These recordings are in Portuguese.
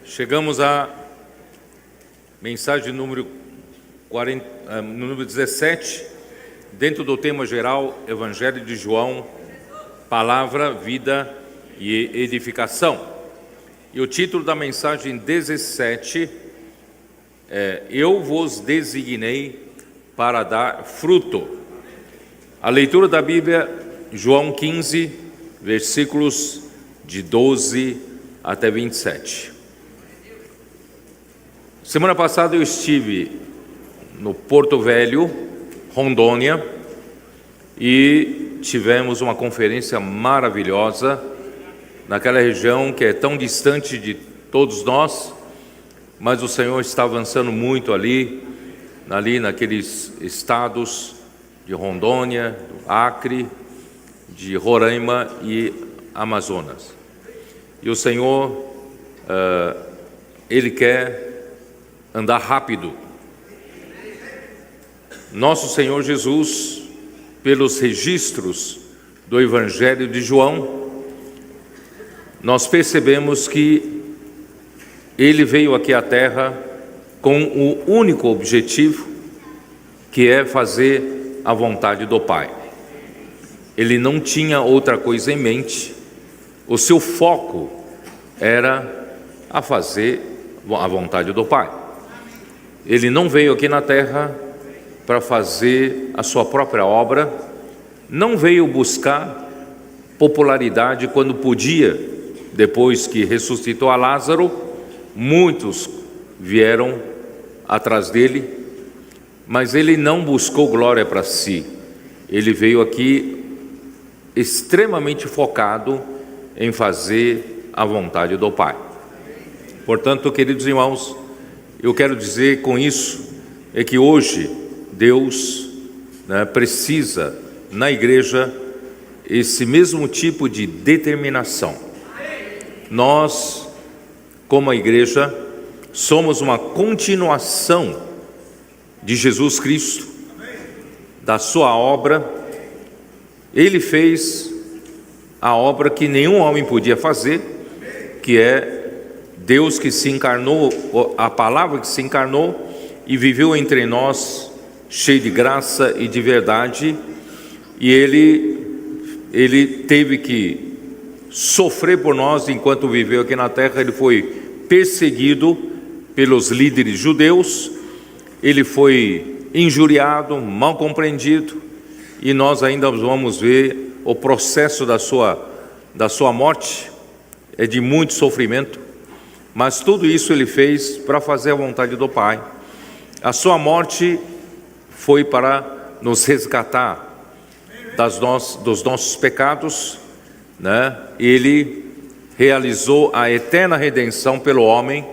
Chegamos à mensagem número 17, dentro do tema geral, Evangelho de João, Palavra, Vida e Edificação. E o título da mensagem 17 é: Eu vos designei para dar fruto. A leitura da Bíblia, João 15, versículos de 12 até 27. Semana passada eu estive no Porto Velho, Rondônia, e tivemos uma conferência maravilhosa naquela região que é tão distante de todos nós, mas o Senhor está avançando muito ali naqueles estados de Rondônia, do Acre, de Roraima e Amazonas. E o Senhor, Ele quer andar rápido. Nosso Senhor Jesus, pelos registros do Evangelho de João, nós percebemos que Ele veio aqui à Terra com o único objetivo, que é fazer a vontade do Pai. Ele não tinha outra coisa em mente, o seu foco era a fazer a vontade do Pai. Ele não veio aqui na terra para fazer a sua própria obra, não veio buscar popularidade quando podia. Depois que ressuscitou a Lázaro, muitos vieram atrás dele, mas ele não buscou glória para si. Ele veio aqui extremamente focado em fazer a vontade do Pai. Portanto, queridos irmãos, eu quero dizer com isso é que hoje Deus precisa na igreja esse mesmo tipo de determinação. Nós, como a igreja, somos uma continuação de Jesus Cristo, da sua obra. Ele fez a obra que nenhum homem podia fazer, que é Deus que se encarnou, a palavra que se encarnou e viveu entre nós, cheio de graça e de verdade, e ele teve que sofrer por nós enquanto viveu aqui na terra. Ele foi perseguido pelos líderes judeus, ele foi injuriado, mal compreendido, e nós ainda vamos ver o processo da sua morte, é de muito sofrimento. Mas tudo isso ele fez para fazer a vontade do Pai. A sua morte foi para nos resgatar dos nossos pecados, Ele realizou a eterna redenção pelo homem,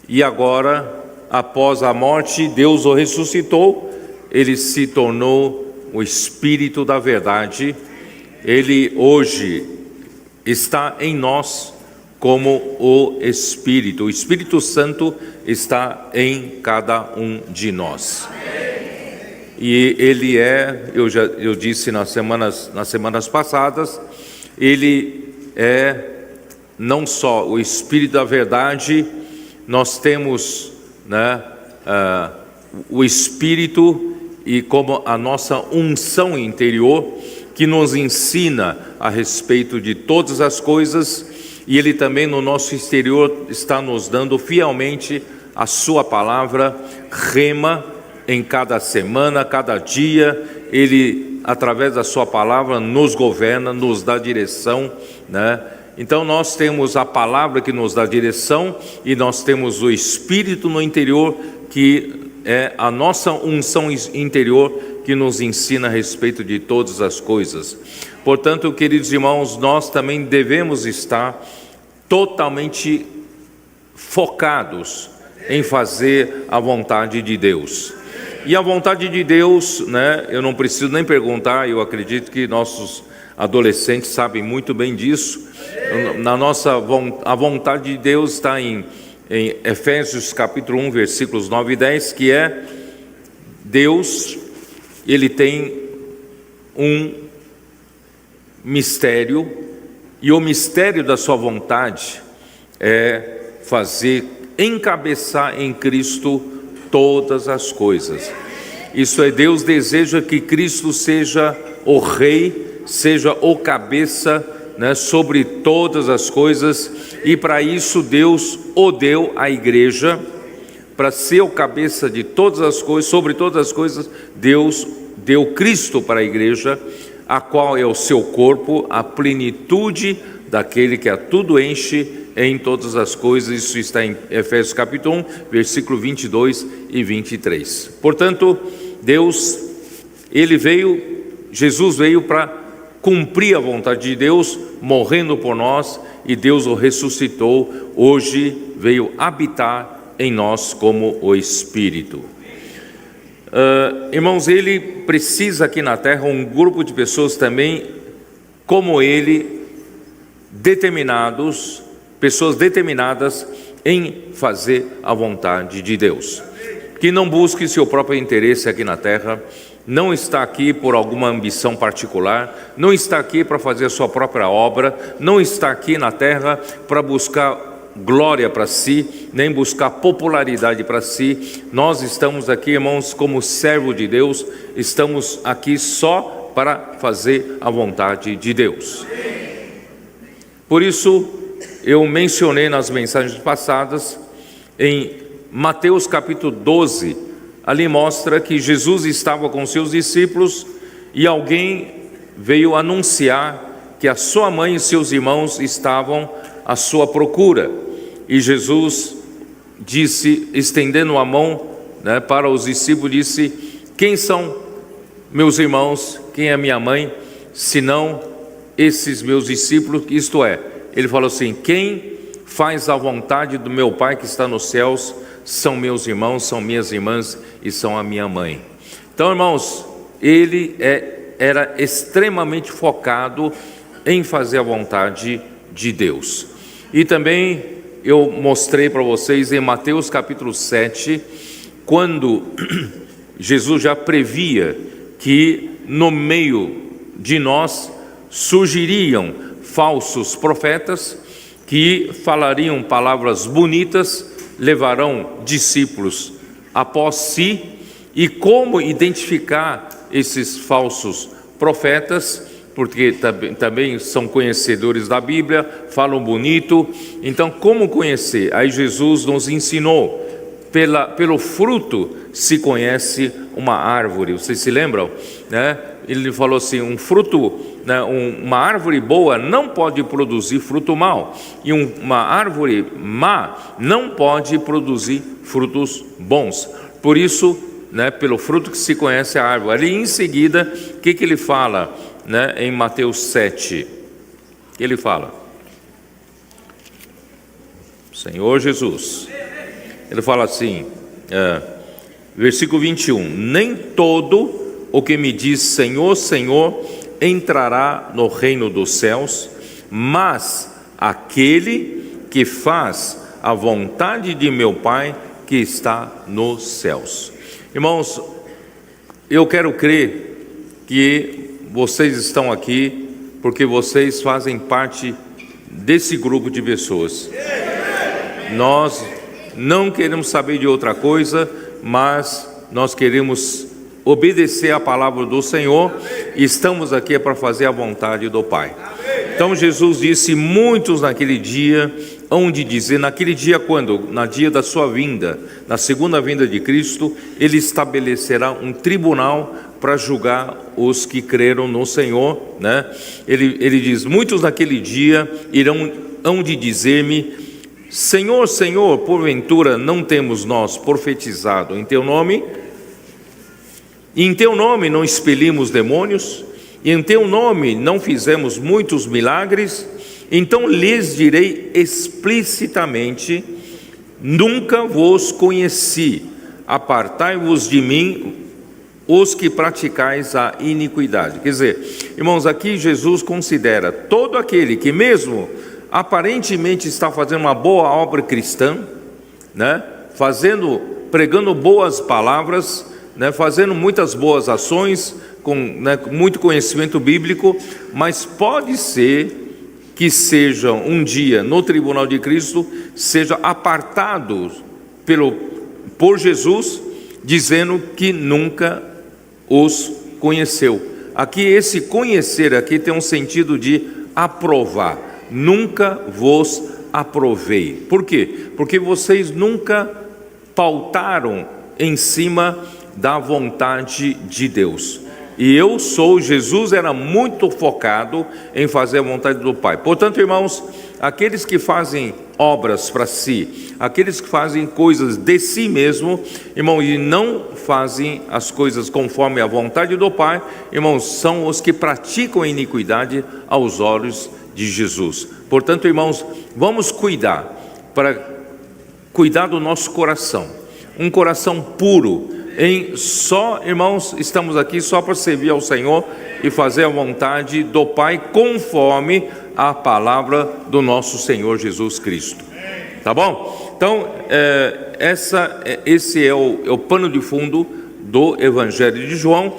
e agora, após a morte, Deus o ressuscitou. Ele se tornou o Espírito da verdade. Ele hoje está em nós como o Espírito Santo está em cada um de nós. E Ele eu disse nas semanas passadas, Ele é não só o Espírito da verdade, nós temos o Espírito e como a nossa unção interior, que nos ensina a respeito de todas as coisas. E Ele também no nosso exterior está nos dando fielmente a sua palavra, rema, em cada semana, cada dia. Ele, através da sua palavra, nos governa, nos dá direção, Então nós temos a palavra que nos dá direção, e nós temos o Espírito no interior, que é a nossa unção interior, que nos ensina a respeito de todas as coisas. Portanto, queridos irmãos, nós também devemos estar totalmente focados em fazer a vontade de Deus. E a vontade de Deus, eu não preciso nem perguntar, eu acredito que nossos adolescentes sabem muito bem disso. A vontade de Deus está em Efésios capítulo 1, versículos 9 e 10, que é Deus, Ele tem um mistério, e o mistério da sua vontade é fazer, encabeçar em Cristo todas as coisas. Isso é, Deus deseja que Cristo seja o Rei, seja o cabeça, né, sobre todas as coisas, e para isso Deus o deu à igreja, para ser o cabeça de todas as coisas, sobre todas as coisas. Deus deu Cristo para a igreja, a qual é o seu corpo, a plenitude daquele que a tudo enche em todas as coisas. Isso está em Efésios capítulo 1, versículo 22 e 23. Portanto, Jesus veio para cumprir a vontade de Deus, morrendo por nós, e Deus o ressuscitou. Hoje veio habitar em nós como o Espírito. Irmãos, Ele precisa aqui na terra um grupo de pessoas também como Ele, pessoas determinadas em fazer a vontade de Deus, que não busque seu próprio interesse aqui na terra, não está aqui por alguma ambição particular, não está aqui para fazer a sua própria obra, não está aqui na terra para buscar glória para si, nem buscar popularidade para si. Nós estamos aqui, irmãos, como servo de Deus, estamos aqui só para fazer a vontade de Deus. Por isso, eu mencionei nas mensagens passadas, em Mateus capítulo 12, ali mostra que Jesus estava com seus discípulos e alguém veio anunciar que a sua mãe e seus irmãos estavam à sua procura. E Jesus disse, estendendo a mão, né, para os discípulos, disse: quem são meus irmãos, quem é minha mãe, senão esses meus discípulos? Isto é, ele falou assim: quem faz a vontade do meu Pai que está nos céus são meus irmãos, são minhas irmãs e são a minha mãe. Então, irmãos, ele era extremamente focado em fazer a vontade de Deus. E também eu mostrei para vocês em Mateus capítulo 7, quando Jesus já previa que no meio de nós surgiriam falsos profetas que falariam palavras bonitas, levarão discípulos após si. E como identificar esses falsos profetas? Porque também são conhecedores da Bíblia, falam bonito. Então, como conhecer? Aí Jesus nos ensinou, pelo fruto se conhece uma árvore. Vocês se lembram, né? Ele falou assim: um fruto, né, uma árvore boa não pode produzir fruto mau, e uma árvore má não pode produzir frutos bons. Por isso, né, pelo fruto que se conhece a árvore. Ali em seguida, o que ele fala, né, em Mateus 7? Ele fala, Senhor Jesus, ele fala assim, versículo 21: nem todo o que me diz Senhor, Senhor, entrará no reino dos céus, mas aquele que faz a vontade de meu Pai que está nos céus. Irmãos, eu quero crer que vocês estão aqui porque vocês fazem parte desse grupo de pessoas. Nós não queremos saber de outra coisa, mas nós queremos obedecer a palavra do Senhor, e estamos aqui para fazer a vontade do Pai. Então Jesus disse: muitos naquele dia hão de dizer, naquele dia quando? No dia da sua vinda, na segunda vinda de Cristo, Ele estabelecerá um tribunal para julgar os que creram no Senhor, né? Ele diz: muitos naquele dia hão de dizer-me: Senhor, Senhor, porventura não temos nós profetizado em Teu nome? E em Teu nome não expelimos demônios? E em Teu nome não fizemos muitos milagres? Então lhes direi explicitamente: nunca vos conheci, apartai-vos de mim, os que praticais a iniquidade. Quer dizer, irmãos, aqui Jesus considera todo aquele que mesmo aparentemente está fazendo uma boa obra cristã, né, pregando boas palavras, né, fazendo muitas boas ações, com muito conhecimento bíblico, mas pode ser que sejam um dia no tribunal de Cristo, sejam apartados por Jesus, dizendo que nunca os conheceu. Aqui esse conhecer aqui tem um sentido de aprovar. Nunca vos aprovei. Por quê? Porque vocês nunca pautaram em cima da vontade de Deus. E Jesus era muito focado em fazer a vontade do Pai. Portanto, irmãos, aqueles que fazem obras para si, aqueles que fazem coisas de si mesmo, irmão, e não fazem as coisas conforme a vontade do Pai, irmãos, são os que praticam a iniquidade aos olhos de Jesus. Portanto, irmãos, vamos cuidar do nosso coração, um coração puro. Irmãos, estamos aqui só para servir ao Senhor e fazer a vontade do Pai conforme a palavra do nosso Senhor Jesus Cristo. Tá bom? Então, esse é o pano de fundo do Evangelho de João.